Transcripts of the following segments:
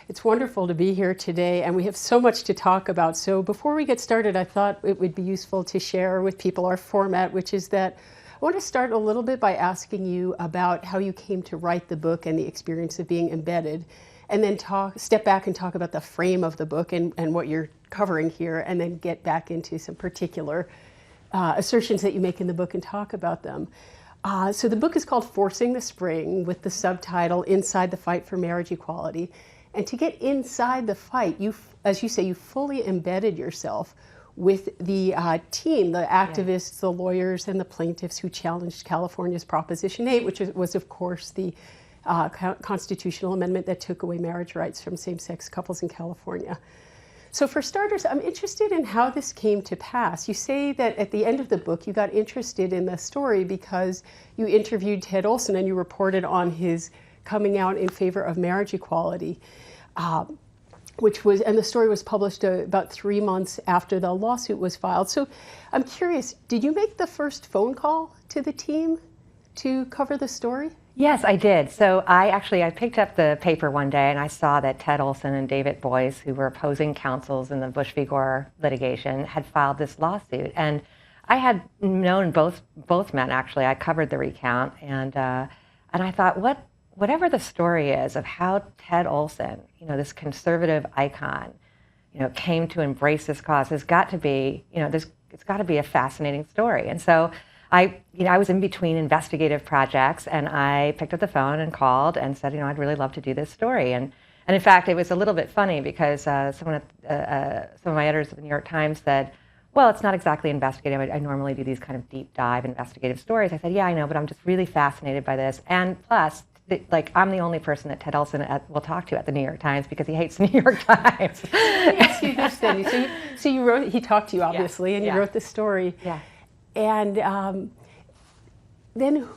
It's wonderful to be here today, and we have so much to talk about. So before we get started, I thought it would be useful to share with people our format, which is that I want to start a little bit by asking you about how you came to write the book and the experience of being embedded, and then step back and talk about the frame of the book and what you're covering here, and then get back into some particular assertions that you make in the book and talk about them. So the book is called Forcing the Spring, with the subtitle Inside the Fight for Marriage Equality. And to get inside the fight, as you say, you fully embedded yourself with the team, the activists, the lawyers, and the plaintiffs who challenged California's Proposition 8, which was, of course, the constitutional amendment that took away marriage rights from same-sex couples in California. So for starters, I'm interested in how this came to pass. You say that at the end of the book, you got interested in the story because you interviewed Ted Olson and you reported on his coming out in favor of marriage equality, and the story was published about 3 months after the lawsuit was filed. So I'm curious, did you make the first phone call to the team to cover the story? Yes, I did. So I picked up the paper one day and I saw that Ted Olson and David Boyce, who were opposing counsels in the Bush v. Gore litigation, had filed this lawsuit. And I had known both men, actually. I covered the recount, and I thought, whatever the story is of how Ted Olson, this conservative icon, came to embrace this cause, has got to be, it's got to be a fascinating story. And so I was in between investigative projects, and I picked up the phone and called and said, I'd really love to do this story. And in fact, it was a little bit funny because some of my editors at the New York Times said, well, it's not exactly investigative. I normally do these kind of deep dive investigative stories. I said, yeah, I know, but I'm just really fascinated by this. And plus, I'm the only person that Ted Olson will talk to at the New York Times because he hates the New York Times. Let me ask you this then. So you wrote, he talked to you obviously, and you wrote the story. Yeah. And then,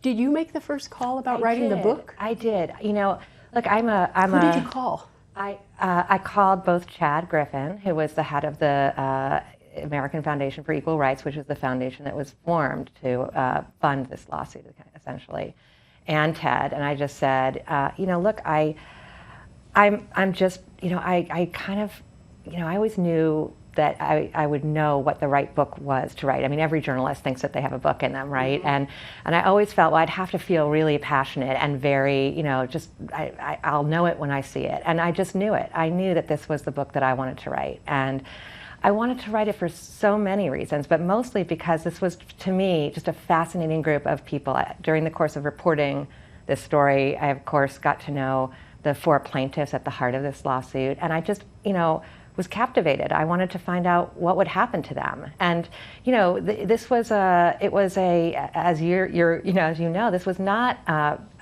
did you make the first call about writing the book? I did. Look, Who did you call? I called both Chad Griffin, who was the head of the American Foundation for Equal Rights, which is the foundation that was formed to fund this lawsuit, essentially, and Ted. And I just said, look, I'm just, I kind of, I always knew that I would know what the right book was to write. I mean, every journalist thinks that they have a book in them, right? Mm-hmm. And I always felt, well, I'd have to feel really passionate and very, I'll know it when I see it. And I just knew it. I knew that this was the book that I wanted to write. And I wanted to write it for so many reasons, but mostly because this was, to me, just a fascinating group of people. During the course of reporting this story, I, of course, got to know the 4 plaintiffs at the heart of this lawsuit. And I just, was captivated. I wanted to find out what would happen to them. And, this was as you know, this was not,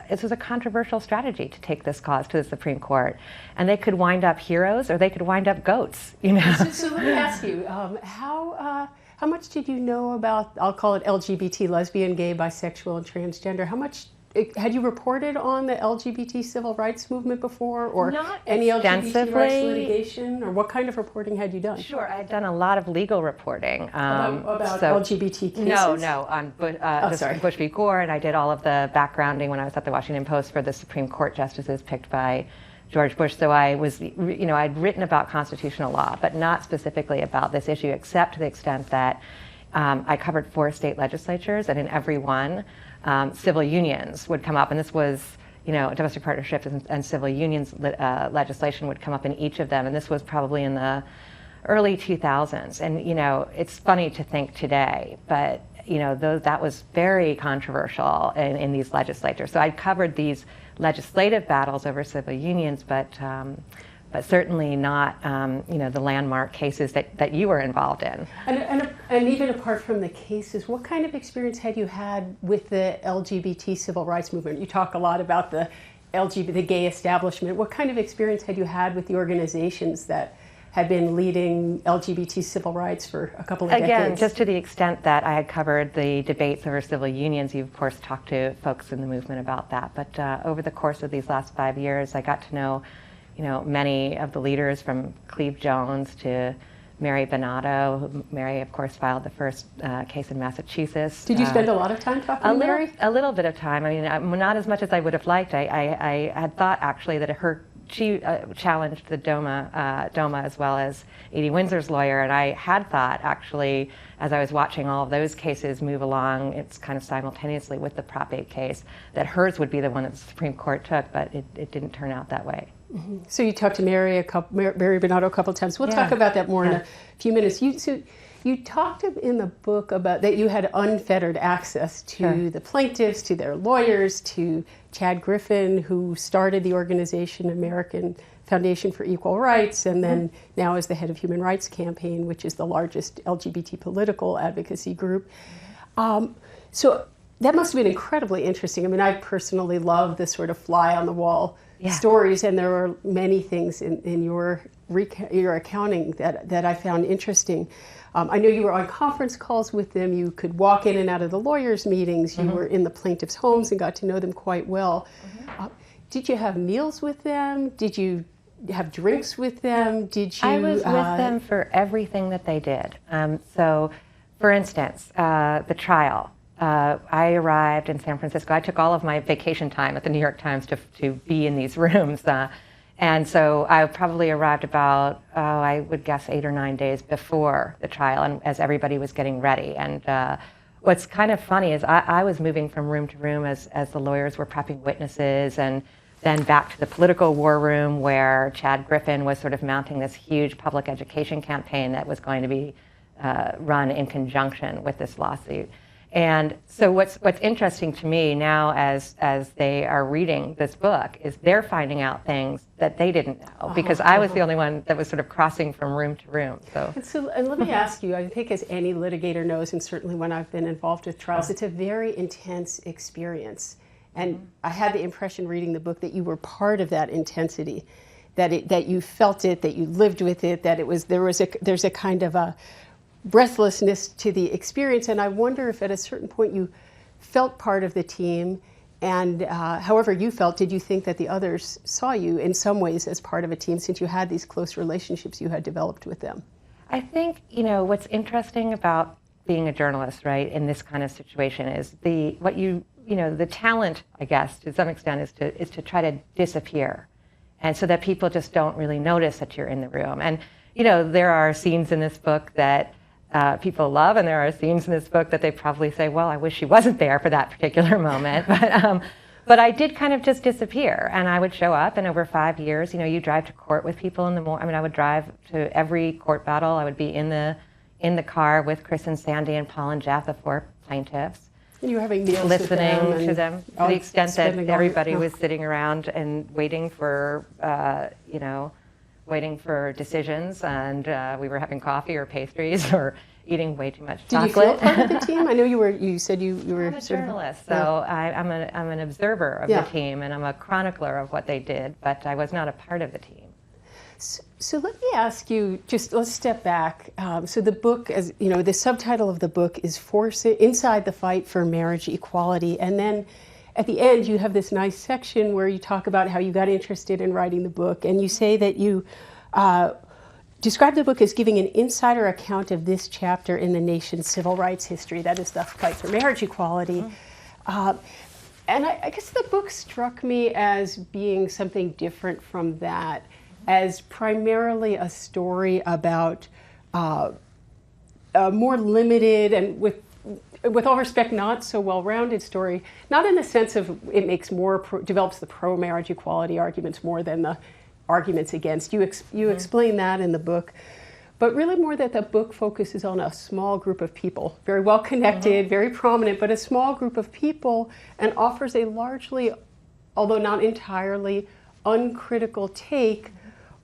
this was a controversial strategy to take this cause to the Supreme Court. And they could wind up heroes or they could wind up goats, So let me ask you, how much did you know about, I'll call it LGBT, lesbian, gay, bisexual, and transgender? How much had you reported on the LGBT civil rights movement before, or not any LGBT rights litigation, or what kind of reporting had you done? Sure, I'd done a lot of legal reporting. About LGBT cases? No, on Bush v. Gore, and I did all of the backgrounding when I was at the Washington Post for the Supreme Court justices picked by George Bush. So I was, I'd written about constitutional law, but not specifically about this issue, except to the extent that I covered 4 state legislatures, and in every one, civil unions would come up, and this was, domestic partnerships and civil unions legislation would come up in each of them, and this was probably in the early 2000s. And, it's funny to think today, but, that was very controversial in these legislatures. So I'd covered these legislative battles over civil unions, but certainly not, the landmark cases that you were involved in. And even apart from the cases, what kind of experience had you had with the LGBT civil rights movement? You talk a lot about the gay establishment. What kind of experience had you had with the organizations that had been leading LGBT civil rights for a couple of decades? Again, just to the extent that I had covered the debates over civil unions, you of course talked to folks in the movement about that. But over the course of these last 5 years, I got to know many of the leaders, from Cleve Jones to Mary Bonato. Mary, of course, filed the first case in Massachusetts. Did you spend a lot of time talking to Mary? A little bit of time. I mean, not as much as I would have liked. I had thought, actually, that her she challenged the DOMA as well as Edie Windsor's lawyer, and I had thought, actually, as I was watching all of those cases move along, it's kind of simultaneously with the Prop 8 case, that hers would be the one that the Supreme Court took, but it didn't turn out that way. Mm-hmm. So you talked to Mary Bernardo a couple of times. We'll talk about that more in a few minutes. You talked in the book about that you had unfettered access to the plaintiffs, to their lawyers, to Chad Griffin, who started the organization American Foundation for Equal Rights, and then now is the head of Human Rights Campaign, which is the largest LGBT political advocacy group. So that must have been incredibly interesting. I mean, I personally love the sort of fly-on-the-wall stories, and there are many things in your accounting that I found interesting. I know you were on conference calls with them. You could walk in and out of the lawyers' meetings. You were in the plaintiffs' homes and got to know them quite well. Did you have meals with them? Did you have drinks with them? I was with them for everything that they did. So, for instance, the trial. I arrived in San Francisco. I took all of my vacation time at the New York Times to be in these rooms. And so I probably arrived about, I would guess 8 or 9 days before the trial, and as everybody was getting ready. And what's kind of funny is I was moving from room to room as the lawyers were prepping witnesses, and then back to the political war room where Chad Griffin was sort of mounting this huge public education campaign that was going to be run in conjunction with this lawsuit. And so what's interesting to me now as they are reading this book is they're finding out things that they didn't know, because I was the only one that was sort of crossing from room to room. And let me ask you, I think as any litigator knows, and certainly when I've been involved with trials, it's a very intense experience. And I had the impression reading the book that you were part of that intensity, that you felt it, that you lived with it, that there's a kind of a breathlessness to the experience. And I wonder if at a certain point you felt part of the team, and however you felt, did you think that the others saw you in some ways as part of a team, since you had these close relationships you had developed with them? I think, what's interesting about being a journalist, right, in this kind of situation is the talent, I guess, to some extent, is to try to disappear, and so that people just don't really notice that you're in the room. And there are scenes in this book that people love, and there are scenes in this book that they probably say, well, I wish she wasn't there for that particular moment. But I did kind of just disappear, and I would show up, and over 5 years, you drive to court with people in the morning. I mean, I would drive to every court battle. I would be in the car with Chris and Sandy and Paul and Jeff, the 4 plaintiffs. And you were having meals listening with to them to the extent that everybody was sitting around and waiting for, waiting for decisions, and we were having coffee or pastries or eating way too much chocolate. Did you feel part of the team? I know you said you were I'm a journalist, so I'm an observer of the team, and I'm a chronicler of what they did, but I was not a part of the team. So let me ask you, let's step back. So the book, as the subtitle of the book is Inside the Fight for Marriage Equality, and then at the end, you have this nice section where you talk about how you got interested in writing the book, and you say that you describe the book as giving an insider account of this chapter in the nation's civil rights history, that is the fight for marriage equality. And I guess the book struck me as being something different from that, as primarily a story about a more limited and with all respect, not so well-rounded story, not in the sense of it makes develops the pro-marriage equality arguments more than the arguments against. You explain that in the book, but really more that the book focuses on a small group of people, very well-connected, very prominent, but a small group of people, and offers a largely, although not entirely, uncritical take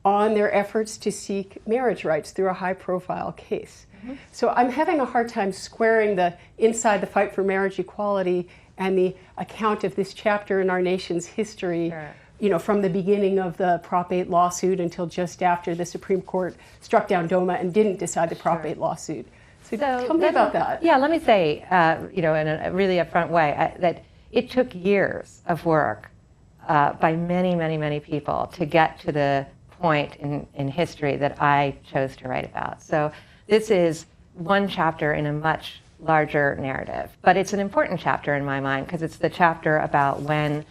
on their efforts to seek marriage rights through a high-profile case. So I'm having a hard time squaring the Inside the Fight for Marriage Equality and the account of this chapter in our nation's history, from the beginning of the Prop 8 lawsuit until just after the Supreme Court struck down DOMA and didn't decide the Prop 8 lawsuit. So tell me about that. Yeah, let me say, in a really upfront way, that it took years of work by many, many, many people to get to the point in history that I chose to write about. So this is one chapter in a much larger narrative, but it's an important chapter in my mind because it's the chapter about when